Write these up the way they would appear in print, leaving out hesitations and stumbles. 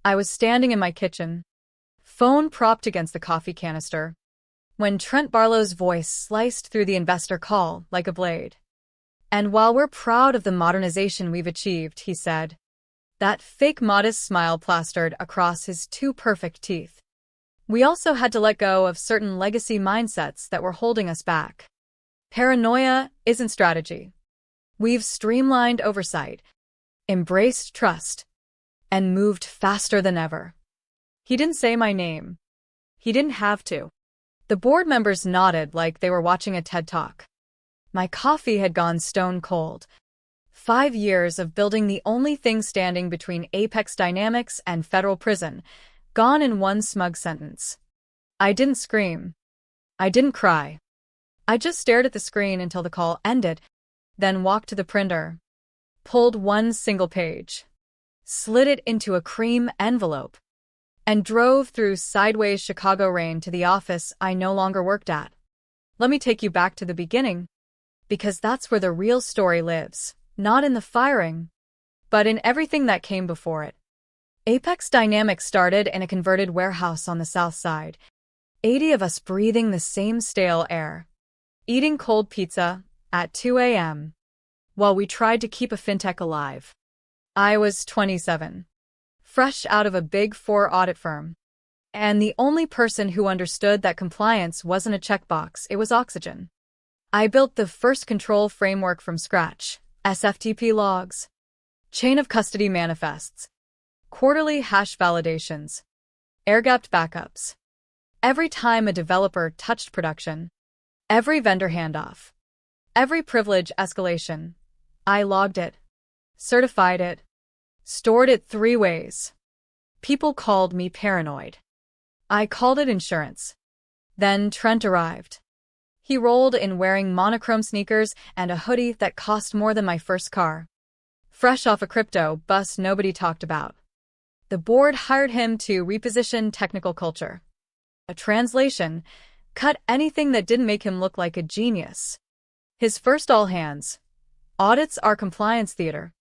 I was standing in my kitchen, phone propped against the coffee canister, when Trent Barlow's voice sliced through the investor call like a blade. "And while we're proud of the modernization we've achieved," he said, that fake modest smile plastered across his two perfect teeth, "we also had to let go of certain legacy mindsets that were holding us back. Paranoia isn't strategy. We've streamlined oversight, embraced trust, and moved faster than ever." He didn't say my name. He didn't have to. The board members nodded like they were watching a TED Talk. My coffee had gone stone cold. 5 years of building the only thing standing between Apex Dynamics and federal prison, gone in one smug sentence. I didn't scream. I didn't cry. I just stared at the screen until the call ended, then walked to the printer, pulled one single page, slid it into a cream envelope, and drove through sideways Chicago rain to the office I no longer worked at. Let me take you back to the beginning, because that's where the real story lives, not in the firing, but in everything that came before it. Apex Dynamics started in a converted warehouse on the south side, 80 of us breathing the same stale air, eating cold pizza at 2 a.m., while we tried to keep a fintech alive. I was 27. Fresh out of a Big Four audit firm. And the only person who understood that compliance wasn't a checkbox, it was oxygen. I built the first control framework from scratch, SFTP logs, chain of custody manifests, quarterly hash validations, air-gapped backups. Every time a developer touched production, every vendor handoff, every privilege escalation, I logged it, certified it, stored it 3 ways. People called me paranoid. I called it insurance. Then Trent arrived. He rolled in wearing monochrome sneakers and a hoodie that cost more than my first car. Fresh off a crypto bust nobody talked about. The board hired him to reposition technical culture. A translation, cut anything that didn't make him look like a genius. His first all hands. Audits are compliance theater.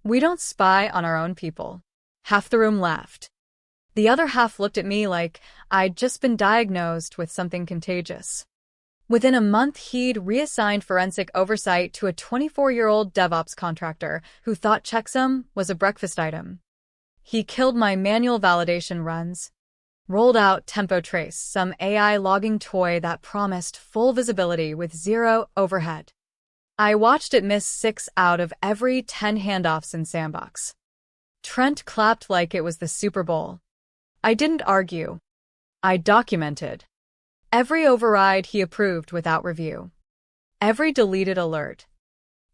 We don't spy on our own people. Half the room laughed. The other half looked at me like I'd just been diagnosed with something contagious. Within a month, he'd reassigned forensic oversight to a 24-year-old DevOps contractor who thought checksum was a breakfast item. He killed my manual validation runs, rolled out Tempo Trace, some AI logging toy that promised full visibility with zero overhead. I watched it miss 6 out of every 10 handoffs in Sandbox. Trent clapped like it was the Super Bowl. I didn't argue. I documented. Every override he approved without review. Every deleted alert.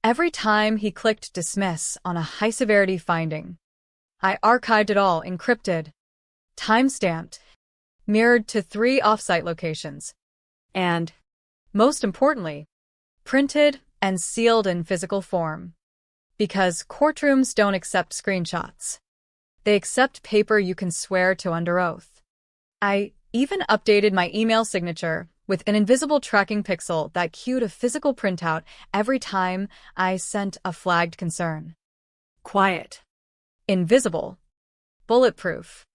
Every time he clicked dismiss on a high-severity finding. I archived it all, encrypted, time-stamped, mirrored to 3 offsite locations, and, most importantly, printed and sealed in physical form. Because courtrooms don't accept screenshots. They accept paper you can swear to under oath. I even updated my email signature with an invisible tracking pixel that cued a physical printout every time I sent a flagged concern. Quiet. Invisible. Bulletproof.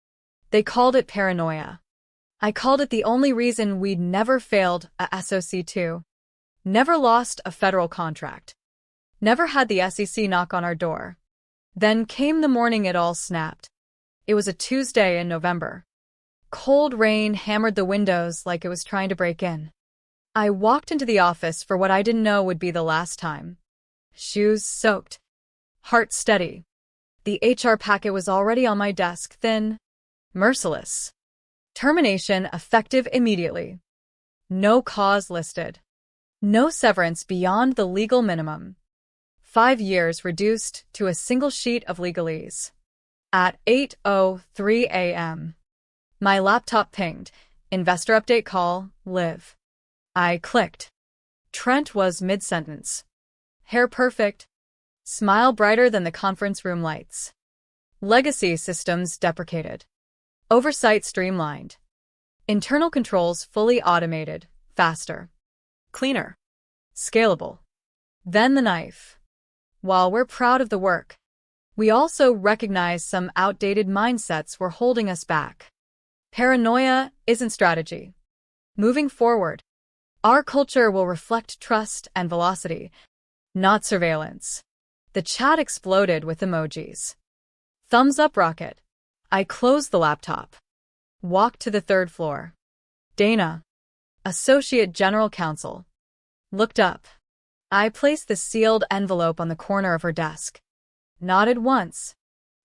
They called it paranoia. I called it the only reason we'd never failed a SOC2. Never lost a federal contract. Never had the SEC knock on our door. Then came the morning it all snapped. It was a Tuesday in November. Cold rain hammered the windows like it was trying to break in. I walked into the office for what I didn't know would be the last time. Shoes soaked. Heart steady. The HR packet was already on my desk, thin, merciless. Termination effective immediately. No cause listed. No severance beyond the legal minimum. 5 years reduced to a single sheet of legalese. At 8:03 a.m. My laptop pinged. Investor update call, live. I clicked. Trent was mid-sentence. Hair perfect. Smile brighter than the conference room lights. Legacy systems deprecated. Oversight streamlined. Internal controls fully automated, faster. Cleaner. Scalable. Then the knife. While we're proud of the work, We also recognize some outdated mindsets were holding us back. Paranoia isn't strategy. Moving forward, our culture will reflect trust and velocity, not surveillance. The chat exploded with emojis. Thumbs up rocket. I closed the laptop. Walked to the third floor. Dana, Associate General Counsel, looked up. I placed the sealed envelope on the corner of her desk, nodded once,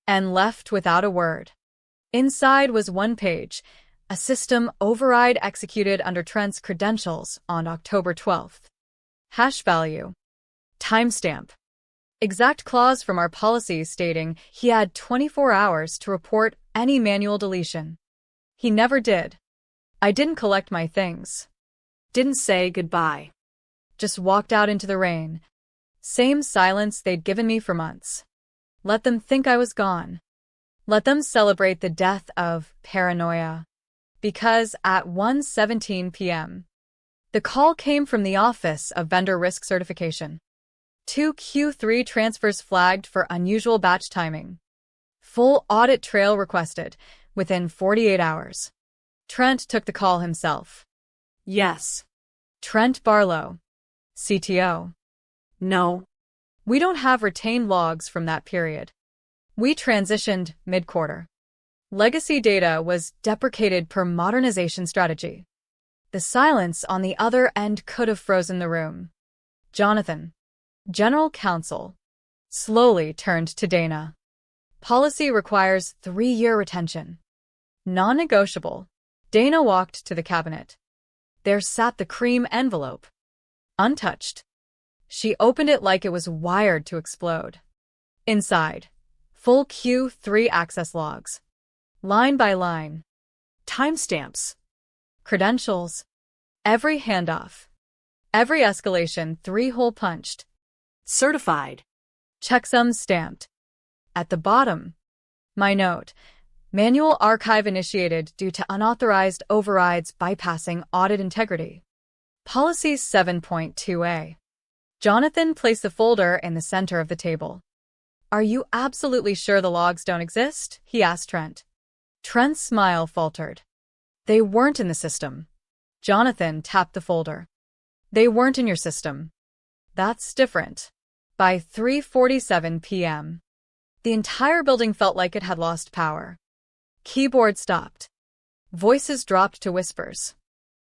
and left without a word. Inside was one page, a system override executed under Trent's credentials on October 12th. Hash value. Timestamp. Exact clause from our policy stating he had 24 hours to report any manual deletion. He never did. I didn't collect my things. Didn't say goodbye. Just walked out into the rain. Same silence they'd given me for months. Let them think I was gone. Let them celebrate the death of Paranoia. Because at 1:17 p.m., the call came from the Office of Vendor Risk Certification. 2 Q3 transfers flagged for unusual batch timing. Full audit trail requested within 48 hours. Trent took the call himself. Yes. Trent Barlow, CTO. No. We don't have retained logs from that period. We transitioned mid-quarter. Legacy data was deprecated per modernization strategy. The silence on the other end could have frozen the room. Jonathan, General Counsel, slowly turned to Dana. Policy requires 3-year retention. Non-negotiable. Dana walked to the cabinet. There sat the cream envelope. Untouched. She opened it like it was wired to explode. Inside, full Q3 access logs. Line by line. Timestamps. Credentials. Every handoff. Every escalation 3-hole punched. Certified. Checksums stamped. At the bottom, my note. Manual archive initiated due to unauthorized overrides bypassing audit integrity. Policy 7.2a. Jonathan placed the folder in the center of the table. Are you absolutely sure the logs don't exist? He asked Trent. Trent's smile faltered. They weren't in the system. Jonathan tapped the folder. They weren't in your system. That's different. By 3:47 p.m., the entire building felt like it had lost power. Keyboard stopped. Voices dropped to whispers.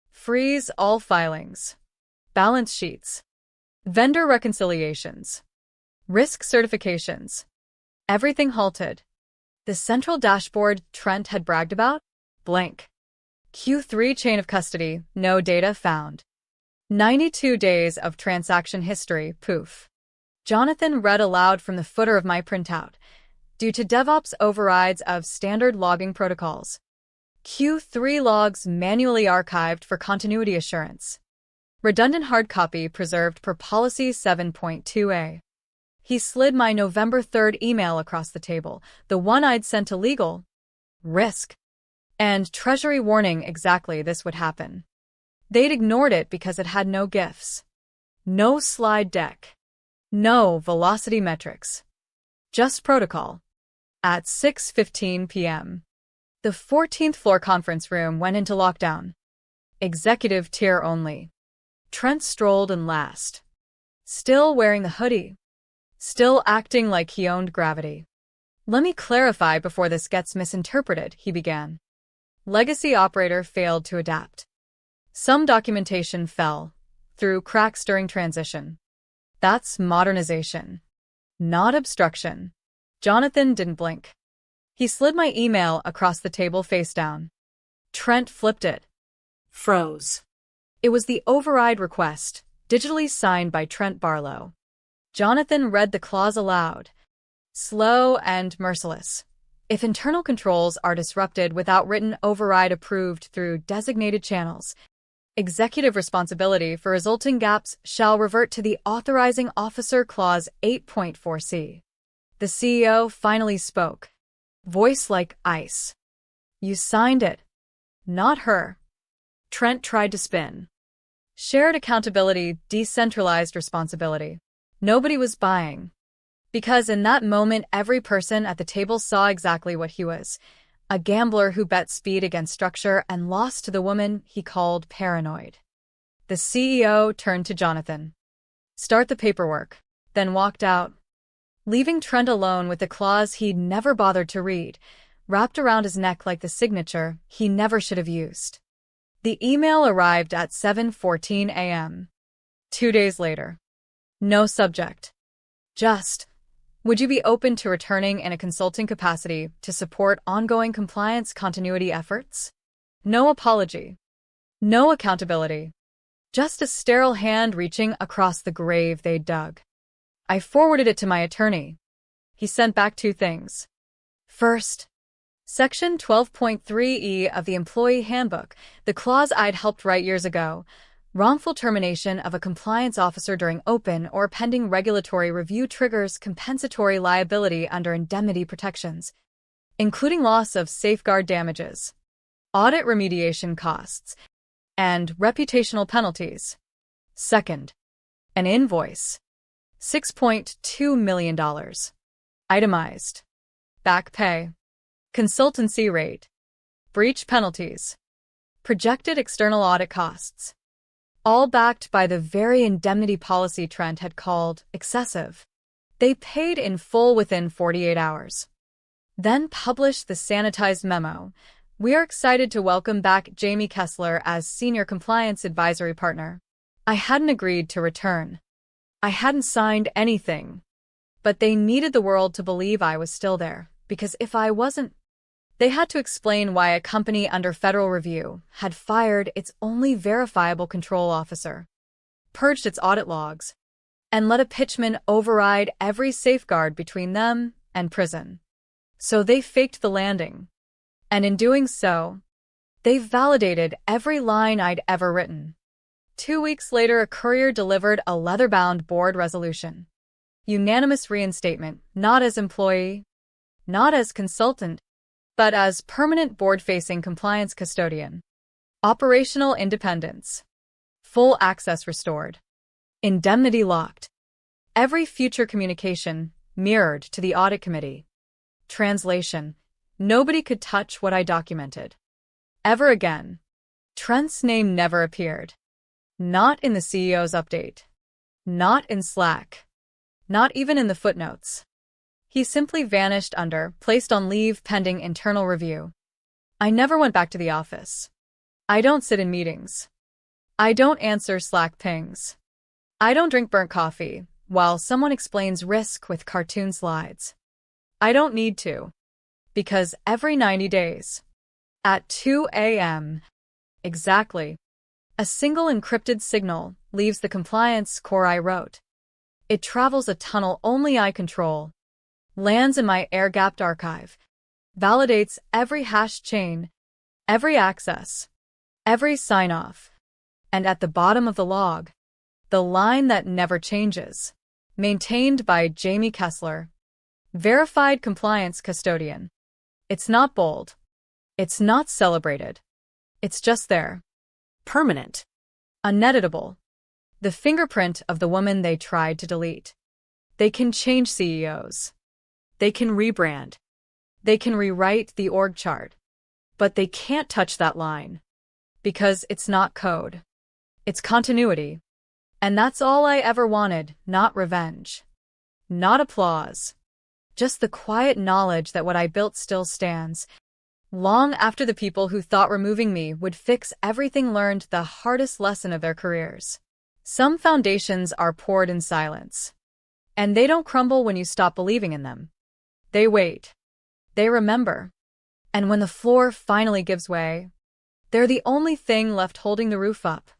Freeze all filings. Balance sheets. Vendor reconciliations. Risk certifications. Everything halted. The central dashboard Trent had bragged about? Blank. Q3 chain of custody, no data found. 92 days of transaction history, poof. Jonathan read aloud from the footer of my printout. Due to DevOps overrides of standard logging protocols. Q3 logs manually archived for continuity assurance. Redundant hard copy preserved per Policy 7.2a. He slid my November 3rd email across the table, the one I'd sent to legal, risk, and Treasury warning exactly this would happen. They'd ignored it because it had no GIFs. No slide deck. No velocity metrics. Just protocol. At 6:15 p.m., the 14th floor conference room went into lockdown. Executive tier only. Trent strolled in last. Still wearing the hoodie. Still acting like he owned gravity. Let me clarify before this gets misinterpreted, he began. Legacy operator failed to adapt. Some documentation fell through cracks during transition. That's modernization, not obstruction. Jonathan didn't blink. He slid my email across the table face down. Trent flipped it. Froze. It was the override request, digitally signed by Trent Barlow. Jonathan read the clause aloud. Slow and merciless. If internal controls are disrupted without written override approved through designated channels, executive responsibility for resulting gaps shall revert to the authorizing officer clause 8.4c. The CEO finally spoke. Voice like ice. You signed it. Not her. Trent tried to spin. Shared accountability, decentralized responsibility. Nobody was buying. Because in that moment, every person at the table saw exactly what he was. A gambler who bet speed against structure and lost to the woman he called paranoid. The CEO turned to Jonathan. "Start the paperwork," then walked out, leaving Trent alone with the clause he'd never bothered to read, wrapped around his neck like the signature he never should have used. The email arrived at 7:14 a.m. 2 days later. No subject. Just, would you be open to returning in a consulting capacity to support ongoing compliance continuity efforts? No apology. No accountability. Just a sterile hand reaching across the grave they'd dug. I forwarded it to my attorney. He sent back 2 things. First, Section 12.3e of the Employee Handbook, the clause I'd helped write years ago, wrongful termination of a compliance officer during open or pending regulatory review triggers compensatory liability under indemnity protections, including loss of safeguard damages, audit remediation costs, and reputational penalties. Second, an invoice. $6.2 million. Itemized. Back pay. Consultancy rate. Breach penalties. Projected external audit costs. All backed by the very indemnity policy Trent had called excessive. They paid in full within 48 hours. Then published the sanitized memo. "We are excited to welcome back Jamie Kessler as Senior Compliance Advisory Partner." I hadn't agreed to return. I hadn't signed anything. But they needed the world to believe I was still there, because if I wasn't, they had to explain why a company under federal review had fired its only verifiable control officer, purged its audit logs, and let a pitchman override every safeguard between them and prison. So they faked the landing. And in doing so, they validated every line I'd ever written. 2 weeks later, a courier delivered a leather-bound board resolution. Unanimous reinstatement, not as employee, not as consultant, but as permanent board-facing compliance custodian. Operational independence. Full access restored. Indemnity locked. Every future communication mirrored to the audit committee. Translation. Nobody could touch what I documented. Ever again. Trent's name never appeared. Not in the CEO's update. Not in Slack. Not even in the footnotes. He simply vanished under, placed on leave pending internal review. I never went back to the office. I don't sit in meetings. I don't answer Slack pings. I don't drink burnt coffee while someone explains risk with cartoon slides. I don't need to. Because every 90 days, at 2 a.m., exactly, a single encrypted signal leaves the compliance core I wrote. It travels a tunnel only I control, lands in my air-gapped archive, validates every hash chain, every access, every sign-off, and at the bottom of the log, the line that never changes, maintained by Jamie Kessler, verified compliance custodian. It's not bold. It's not celebrated. It's just there. Permanent. Uneditable. The fingerprint of the woman they tried to delete. They can change CEOs. They can rebrand. They can rewrite the org chart. But they can't touch that line. Because it's not code. It's continuity. And that's all I ever wanted, not revenge. Not applause. Just the quiet knowledge that what I built still stands. Long after the people who thought removing me would fix everything learned the hardest lesson of their careers. Some foundations are poured in silence. And they don't crumble when you stop believing in them. They wait. They remember. And when the floor finally gives way, they're the only thing left holding the roof up.